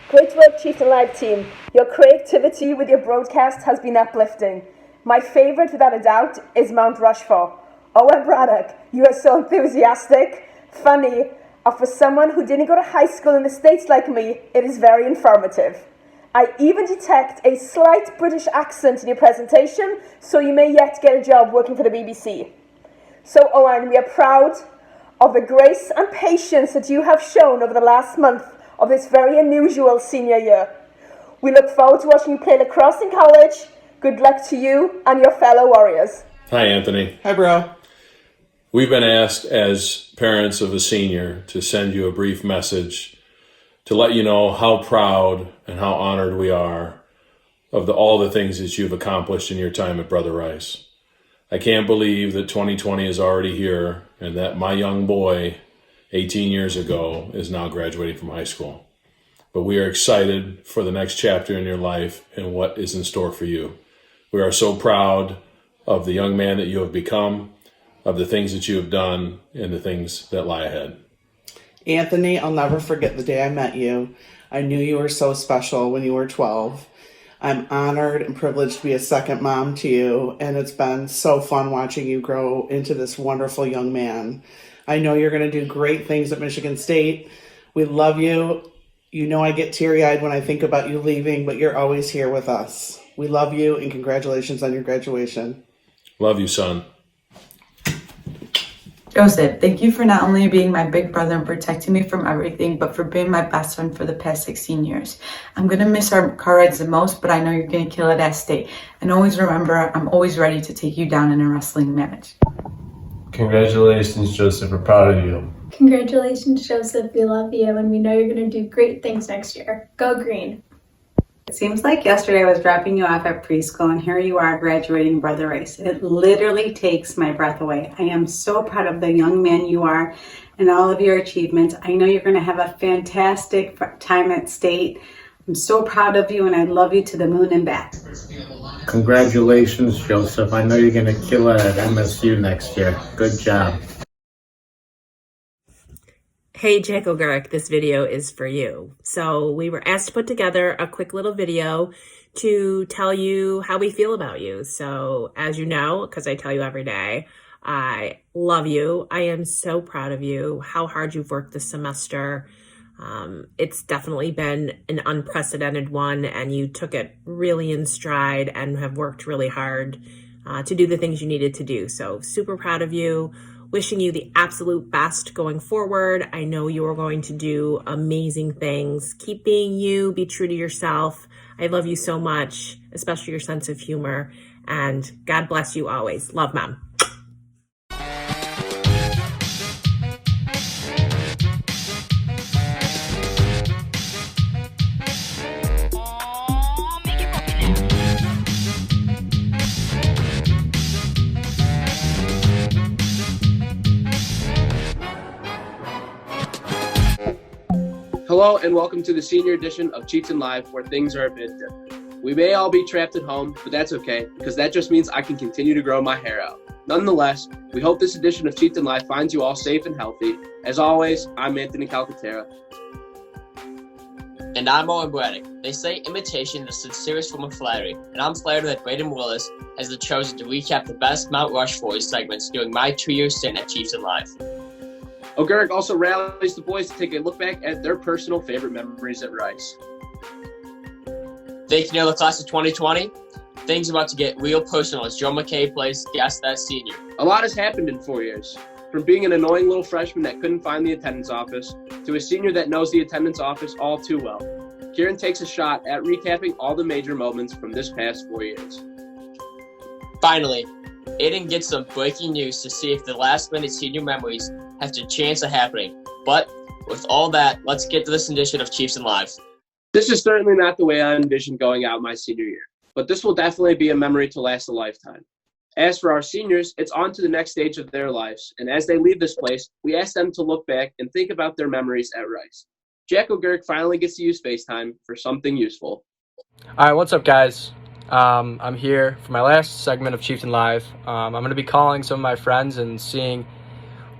Great work, Chieftain Live team. Your creativity with your broadcast has been uplifting. My favourite, without a doubt, is Mount Rushmore. Oh, Braddock, you are so enthusiastic, funny, and for someone who didn't go to high school in the States like me, it is very informative. I even detect a slight British accent in your presentation, so you may yet get a job working for the BBC. So, Owen, we are proud of the grace and patience that you have shown over the last month of this very unusual senior year. We look forward to watching you play lacrosse in college. Good luck to you and your fellow Warriors. Hi, Anthony. Hi, bro. We've been asked as parents of a senior to send you a brief message to let you know how proud and how honored we are of all the things that you've accomplished in your time at Brother Rice. I can't believe that 2020 is already here and that my young boy, 18 years ago, is now graduating from high school. But we are excited for the next chapter in your life and what is in store for you. We are so proud of the young man that you have become, of the things that you have done, and the things that lie ahead. Anthony, I'll never forget the day I met you. I knew you were so special when you were 12. I'm honored and privileged to be a second mom to you, and it's been so fun watching you grow into this wonderful young man. I know you're going to do great things at Michigan State. We love you. You know I get teary-eyed when I think about you leaving, but you're always here with us. We love you, and congratulations on your graduation. Love you, son. Joseph, thank you for not only being my big brother and protecting me from everything, but for being my best friend for the past 16 years. I'm going to miss our car rides the most, but I know you're going to kill it at state. And always remember, I'm always ready to take you down in a wrestling match. Congratulations, Joseph. We're proud of you. Congratulations, Joseph. We love you, and we know you're going to do great things next year. Go Green. It seems like yesterday I was dropping you off at preschool and here you are graduating Brother Rice. It literally takes my breath away. I am so proud of the young man you are and all of your achievements. I know you're going to have a fantastic time at state. I'm so proud of you and I love you to the moon and back. Congratulations, Joseph. I know you're going to kill it at MSU next year. Good job. Hey, Jack Ogurek, this video is for you. So we were asked to put together a quick little video to tell you how we feel about you. So as you know, because I tell you every day, I love you. I am so proud of you, how hard you've worked this semester. It's definitely been an unprecedented one, and you took it really in stride and have worked really hard to do the things you needed to do. So super proud of you. Wishing you the absolute best going forward. I know you are going to do amazing things. Keep being you, be true to yourself. I love you so much, especially your sense of humor. And God bless you always. Love, Mom. Hello and welcome to the senior edition of Chieftain Live, where things are a bit different. We may all be trapped at home, but that's okay, because that just means I can continue to grow my hair out. Nonetheless, we hope this edition of Chieftain Live finds you all safe and healthy. As always, I'm Anthony Calcaterra. And I'm Owen Braddock. They say imitation is the sincerest form of flattery, and I'm flattered that Braden Willis has chosen to recap the best Mount Rushmore segments during my 2-year stint at Chieftain Live. Ogurek also rallies the boys to take a look back at their personal favorite memories at Rice. Thank you to the class of 2020. Things are about to get real personal as Joe McKay plays guest that senior. A lot has happened in 4 years. From being an annoying little freshman that couldn't find the attendance office, to a senior that knows the attendance office all too well. Kieran takes a shot at recapping all the major moments from this past 4 years. Finally, Aiden gets some breaking news to see if the last-minute senior memories have a chance of happening. But with all that, let's get to this edition of Chieftain Live. This is certainly not the way I envisioned going out my senior year, but this will definitely be a memory to last a lifetime. As for our seniors, it's on to the next stage of their lives, and as they leave this place, we ask them to look back and think about their memories at Rice. Jack Ogurek finally gets to use FaceTime for something useful. All right, what's up, guys? I'm here for my last segment of Chieftain Live. I'm going to be calling some of my friends and seeing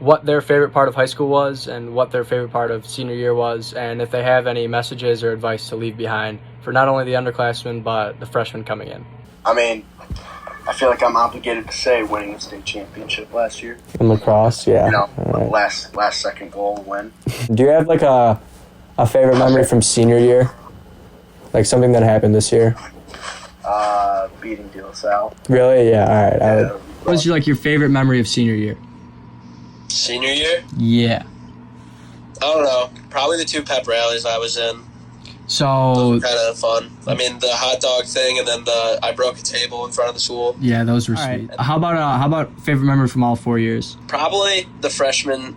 what their favorite part of high school was and what their favorite part of senior year was, and if they have any messages or advice to leave behind for not only the underclassmen but the freshmen coming in. I mean, I feel like I'm obligated to say winning the state championship last year. In lacrosse, yeah. You know, Right. last second goal win. Do you have like a favorite memory from senior year? Like something that happened this year? Beating De La Salle. Really? Yeah, all right. What was your favorite memory of senior year? Senior year? Yeah. I don't know. Probably the 2 pep rallies I was in. So Kind of fun. I mean, the hot dog thing, and then I broke a table in front of the school. yeah, those were sweet. How about favorite memory from all 4 years? Probably the freshman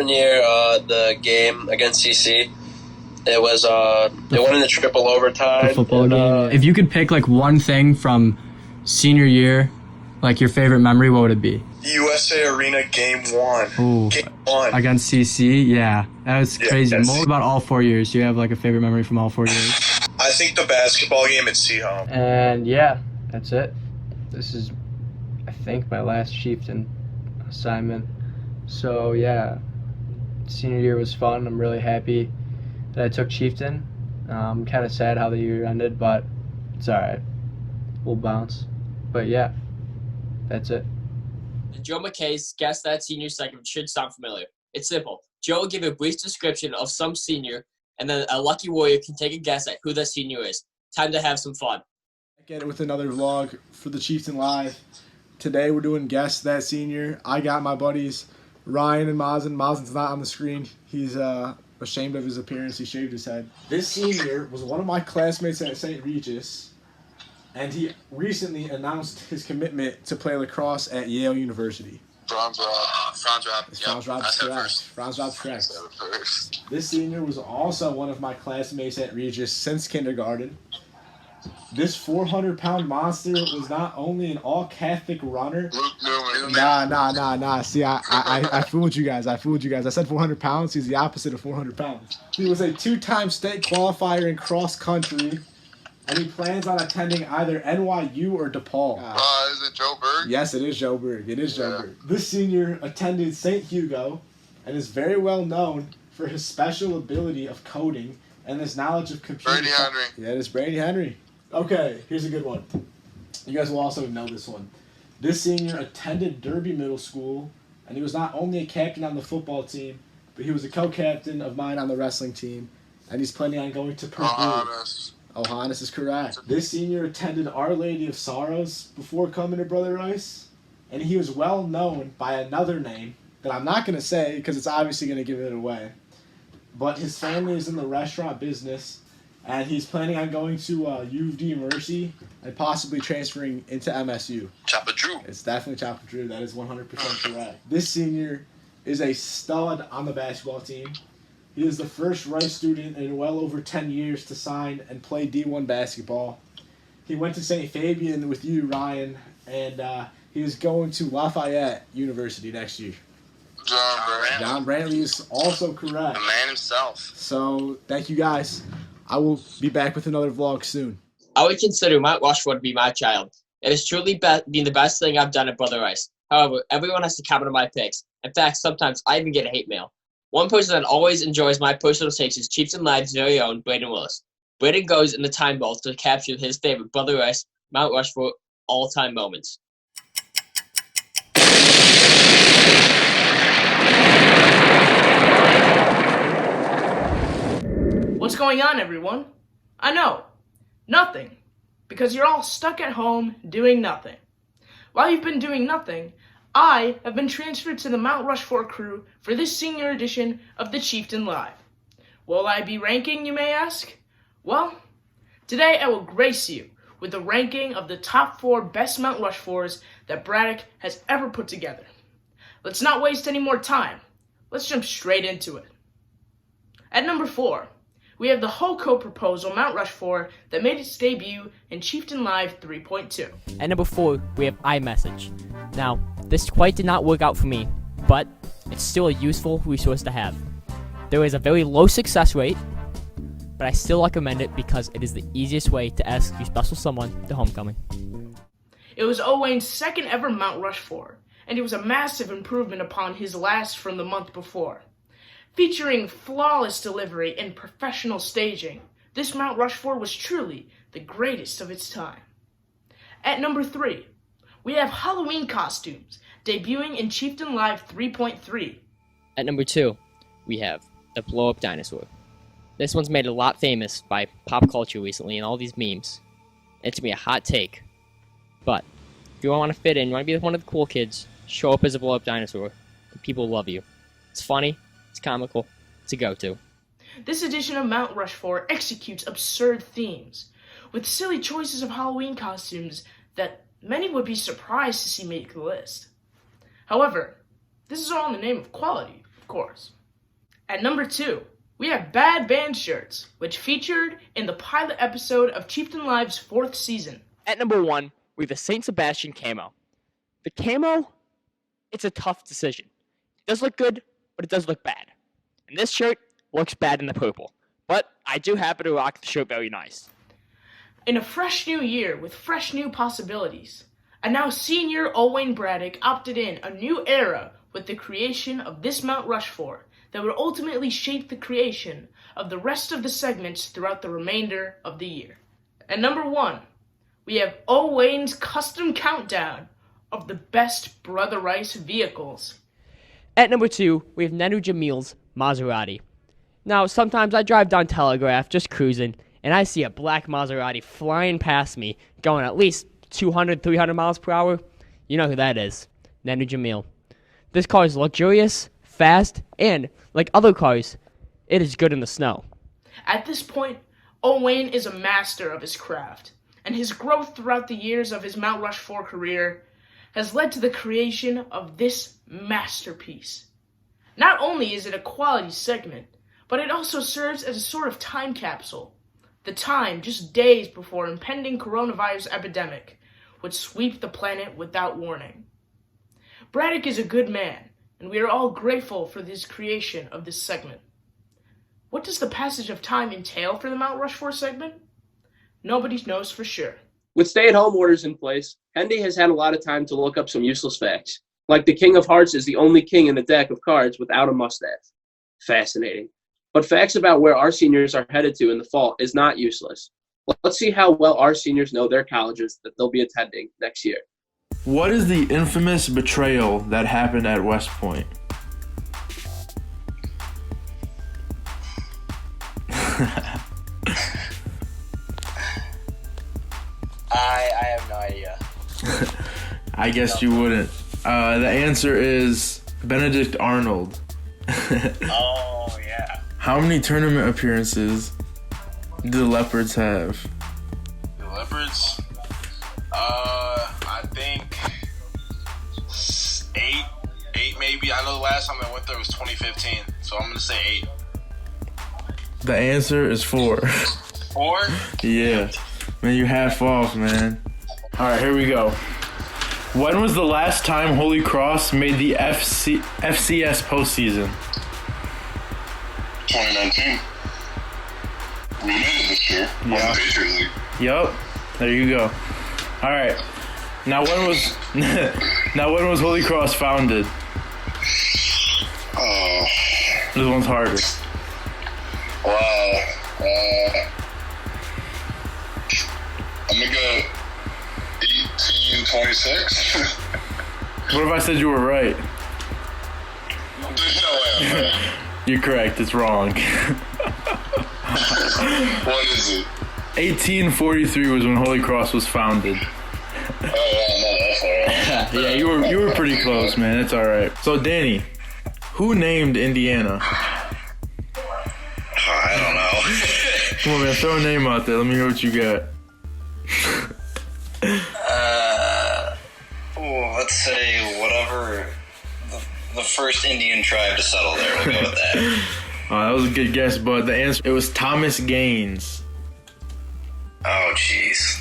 year, the game against CC. It was they went into triple overtime. The football game. If you could pick like one thing from senior year, like your favorite memory, what would it be? USA Arena Game 1. Ooh, Game 1. against CC, yeah, that was crazy. yes. What about all 4 years? Do you have like a favorite memory from all 4 years? I think the basketball game at Seahome. And yeah, that's it. This is, I think, my last Chieftain assignment. So yeah, senior year was fun. I'm really happy that I took Chieftain. I'm kind of sad how the year ended, but it's all right. We'll bounce. But yeah, that's it. Joe McKay's Guess That Senior segment should sound familiar. It's simple. Joe will give a brief description of some senior, and then a lucky warrior can take a guess at who that senior is. Time to have some fun. Get it with another vlog for the Chieftain Live. Today we're doing Guess That Senior. I got my buddies Ryan and Mazen. Mazen's not on the screen. He's ashamed of his appearance. He shaved his head. This senior was one of my classmates at St. Regis, and he recently announced his commitment to play lacrosse at Yale University. Franz Rob. Franz Rob's correct. Franz Rob's correct. This senior was also one of my classmates at Regis since kindergarten. This 400-pound monster was not only an all-Catholic runner. Nah. See, I fooled you guys. I said 400 pounds. He's the opposite of 400 pounds. He was a 2-time state qualifier in cross country, and he plans on attending either NYU or DePaul. Is it Joe Berg? Yes, it is Joe Berg. Joe Berg. This senior attended St. Hugo and is very well known for his special ability of coding and his knowledge of computers. Brady Henry. Yeah, it is Brady Henry. Okay, here's a good one. You guys will also know this one. This senior attended Derby Middle School, and he was not only a captain on the football team, but he was a co-captain of mine on the wrestling team, and he's planning on going to Purdue. Ohanis is correct. This senior attended Our Lady of Sorrows before coming to Brother Rice, and he was well known by another name that I'm not going to say because it's obviously going to give it away. But his family is in the restaurant business, and he's planning on going to U of D Mercy and possibly transferring into MSU. Chapa Drew. It's definitely Chapa Drew. That is 100% correct. This senior is a stud on the basketball team. He is the first Rice student in well over 10 years to sign and play D1 basketball. He went to St. Fabian with you, Ryan, and he is going to Lafayette University next year. John Brantley is also correct. The man himself. So, thank you guys. I will be back with another vlog soon. I would consider Mount Rushmore to be my child. It has truly been the best thing I've done at Brother Rice. However, everyone has to comment on my picks. In fact, sometimes I even get hate mail. One person that always enjoys my personal takes is Chieftain Live's very own Braden Willis. Braden goes in the time vault to capture his favorite Brother Rice, Mount Rushmore all-time moments. What's going on, everyone? I know. Nothing. Because you're all stuck at home doing nothing. While you've been doing nothing, I have been transferred to the Mount Rushmore crew for this senior edition of the Chieftain Live. Will I be ranking, you may ask? Well, today I will grace you with the ranking of the top 4 best Mount Rushmores that Braddock has ever put together. Let's not waste any more time. Let's jump straight into it. At number 4, we have the Holco proposal Mount Rushmore that made its debut in Chieftain Live 3.2. At number 4, we have iMessage. Now, this quite did not work out for me, but it's still a useful resource to have. There is a very low success rate, but I still recommend it because it is the easiest way to ask your special someone to homecoming. It was Owain's second ever Mount Rushmore, and it was a massive improvement upon his last from the month before. Featuring flawless delivery and professional staging, this Mount Rushmore was truly the greatest of its time. At number 3, we have Halloween costumes, debuting in Chieftain Live 3.3. At number 2, we have the blow-up dinosaur. This one's made a lot famous by pop culture recently and all these memes. It's gonna be a hot take, but if you want to fit in, you want to be one of the cool kids, show up as a blow-up dinosaur, and people love you. It's funny, it's comical, it's a go-to. This edition of Mount Rushmore executes absurd themes, with silly choices of Halloween costumes that many would be surprised to see make the list. However, this is all in the name of quality, of course. At number 2, we have Bad Band shirts, which featured in the pilot episode of Chieftain Live's 4th season. At number 1, we have the St. Sebastian camo. The camo, it's a tough decision. It does look good, but it does look bad. And this shirt looks bad in the purple, but I do happen to rock the shirt very nice. In a fresh new year with fresh new possibilities, and now senior Owain Braddock opted in a new era with the creation of this Mount Rushmore that would ultimately shape the creation of the rest of the segments throughout the remainder of the year. At number 1, we have Owain's custom countdown of the best Brother Rice vehicles. At number 2, we have Nenu Jamil's Maserati. Now, sometimes I drive down Telegraph, just cruising, and I see a black Maserati flying past me, going at least 200, 300 miles per hour. You know who that is. Nenu Jamil. This car is luxurious, fast, and, like other cars, it is good in the snow. At this point, Owain is a master of his craft, and his growth throughout the years of his Mount Rushmore career has led to the creation of this masterpiece. Not only is it a quality segment, but it also serves as a sort of time capsule. The time just days before impending coronavirus epidemic would sweep the planet without warning. Braddock is a good man, and we are all grateful for his creation of this segment. What does the passage of time entail for the Mount Rushmore segment? Nobody knows for sure. With stay-at-home orders in place, Hendy has had a lot of time to look up some useless facts. Like the King of Hearts is the only king in the deck of cards without a mustache. Fascinating. But facts about where our seniors are headed to in the fall is not useless. Let's see how well our seniors know their colleges that they'll be attending next year. What is the infamous betrayal that happened at West Point? I have no idea. I guess you wouldn't. The answer is Benedict Arnold. Oh, yeah. How many tournament appearances do the Leopards have? The Leopards? I think 8. 8 maybe. I know the last time I went there was 2015, so I'm going to say 8. The answer is 4. 4? Yeah. Man, you half off, man. Alright, here we go. When was the last time Holy Cross made the FCS postseason? 2019. We made it this year. Yeah. On the Patriot League. Yup. There you go. Alright. Now when was Holy Cross founded? This one's harder. Wow. I'm gonna go 1826. What if I said you were right? There's no way I'm right. You're correct. It's wrong. What is it? 1843 was when Holy Cross was founded. Oh, yeah, no, that's alright. Yeah, you were pretty close, man. It's all right. So, Danny, who named Indiana? I don't know. Come on, man. Throw a name out there. Let me hear what you got. Let's say whatever the first Indian tribe to settle there. We'll go with that. That was a good guess, but the answer, it was Thomas Gaines. Oh, jeez.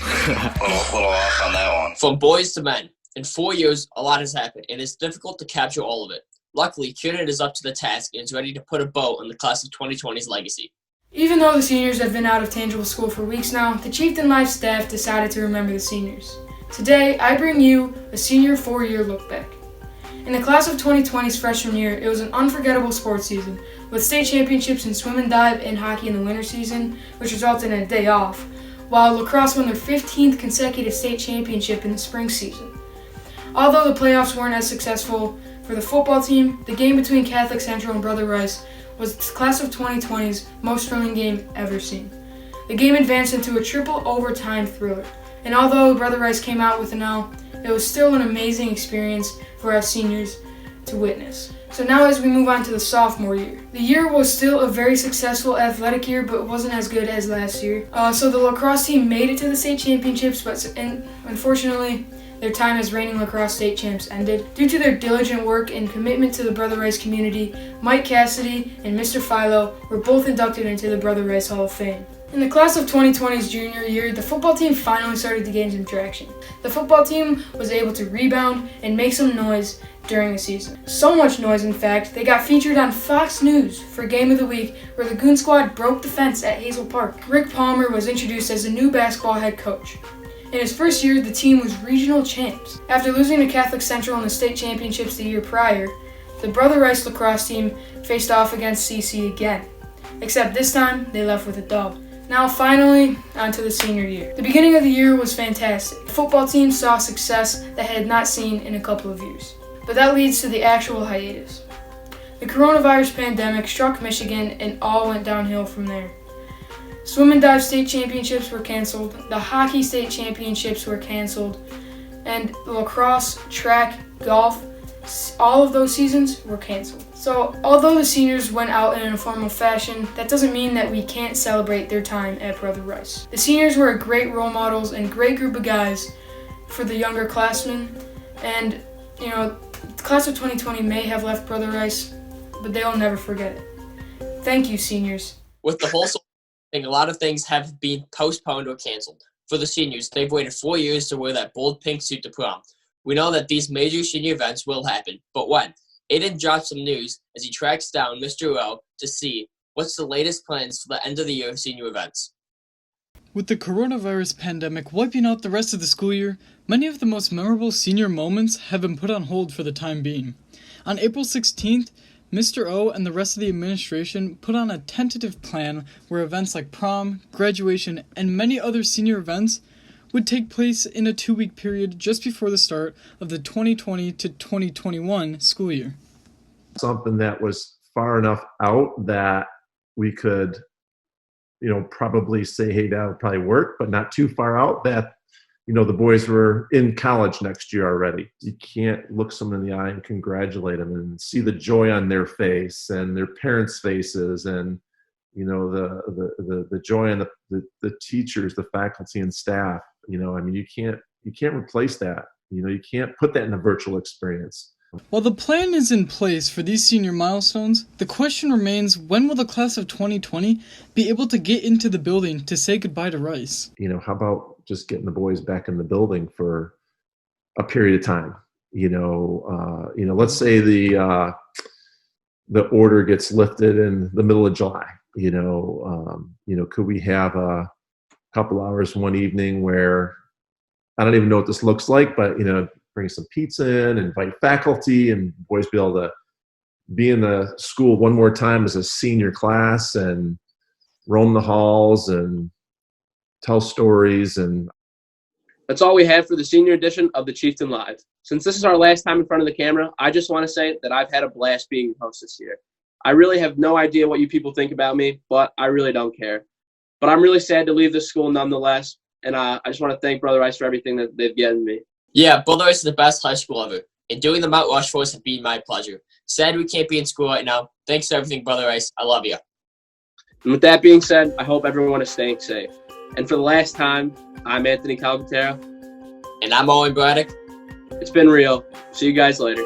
little off on that one. From boys to men, in 4 years, a lot has happened, and it's difficult to capture all of it. Luckily, Chieftain is up to the task and is ready to put a bow on the class of 2020's legacy. Even though the seniors have been out of tangible school for weeks now, the Chieftain Live staff decided to remember the seniors. Today, I bring you a senior 4-year look back. In the class of 2020's freshman year, it was an unforgettable sports season, with state championships in swim and dive and hockey in the winter season, which resulted in a day off, while lacrosse won their 15th consecutive state championship in the spring season. Although the playoffs weren't as successful for the football team, the game between Catholic Central and Brother Rice was the class of 2020's most thrilling game ever seen. The game advanced into a triple overtime thriller, and although Brother Rice came out with an L, it was still an amazing experience for us seniors to witness. So now as we move on to the sophomore year. The year was still a very successful athletic year, but it wasn't as good as last year. So the lacrosse team made it to the state championships, but unfortunately, their time as reigning lacrosse state champs ended. Due to their diligent work and commitment to the Brother Rice community, Mike Cassidy and Mr. Philo were both inducted into the Brother Rice Hall of Fame. In the class of 2020's junior year, the football team finally started to gain some traction. The football team was able to rebound and make some noise during the season. So much noise, in fact, they got featured on Fox News for Game of the Week, where the Goon Squad broke the fence at Hazel Park. Rick Palmer was introduced as the new basketball head coach. In his first year, the team was regional champs. After losing to Catholic Central in the state championships the year prior, the Brother Rice lacrosse team faced off against CC again, except this time they left with a dub. Now finally, on to the senior year. The beginning of the year was fantastic. The football team saw success that they had not seen in a couple of years. But that leads to the actual hiatus. The coronavirus pandemic struck Michigan and all went downhill from there. Swim and dive state championships were canceled, the hockey state championships were canceled, and lacrosse, track, golf, all of those seasons were canceled. So although the seniors went out in a formal fashion, that doesn't mean that we can't celebrate their time at Brother Rice. The seniors were great role models and great group of guys for the younger classmen, and the class of 2020 may have left Brother Rice, but they'll never forget it. Thank you, seniors. With the whole thing, a lot of things have been postponed or canceled. For the seniors, they've waited 4 years to wear that bold pink suit to prom. We know that these major senior events will happen, but when? Aiden drops some news as he tracks down Mr. O to see what's the latest plans for the end of the year senior events. With the coronavirus pandemic wiping out the rest of the school year, many of the most memorable senior moments have been put on hold for the time being. On April 16th, Mr. O and the rest of the administration put on a tentative plan where events like prom, graduation, and many other senior events would take place in a 2-week period just before the start of the 2020 to 2021 school year. Something that was far enough out that we could, probably say, hey, that would probably work, but not too far out that, the boys were in college next year already. You can't look someone in the eye and congratulate them and see the joy on their face and their parents' faces and, the joy on the teachers, the faculty and staff. You can't replace that. You can't put that in a virtual experience. While the plan is in place for these senior milestones, the question remains, when will the class of 2020 be able to get into the building to say goodbye to Rice? How about just getting the boys back in the building for a period of time? Let's say the order gets lifted in the middle of July. Could we have a couple hours one evening where, I don't even know what this looks like, but bring some pizza in, invite faculty, and boys be able to be in the school one more time as a senior class and roam the halls and tell stories. And that's all we have for the senior edition of the Chieftain Live. Since this is our last time in front of the camera, I just want to say that I've had a blast being your host this year. I really have no idea what you people think about me, but I really don't care. But I'm really sad to leave this school nonetheless, and I just want to thank Brother Rice for everything that they've given me. Yeah, Brother Rice is the best high school ever, and doing the Mount Rushmore has been my pleasure. Sad we can't be in school right now. Thanks for everything, Brother Rice. I love you. And with that being said, I hope everyone is staying safe. And for the last time, I'm Anthony Calcaterra. And I'm Owen Braddock. It's been real. See you guys later.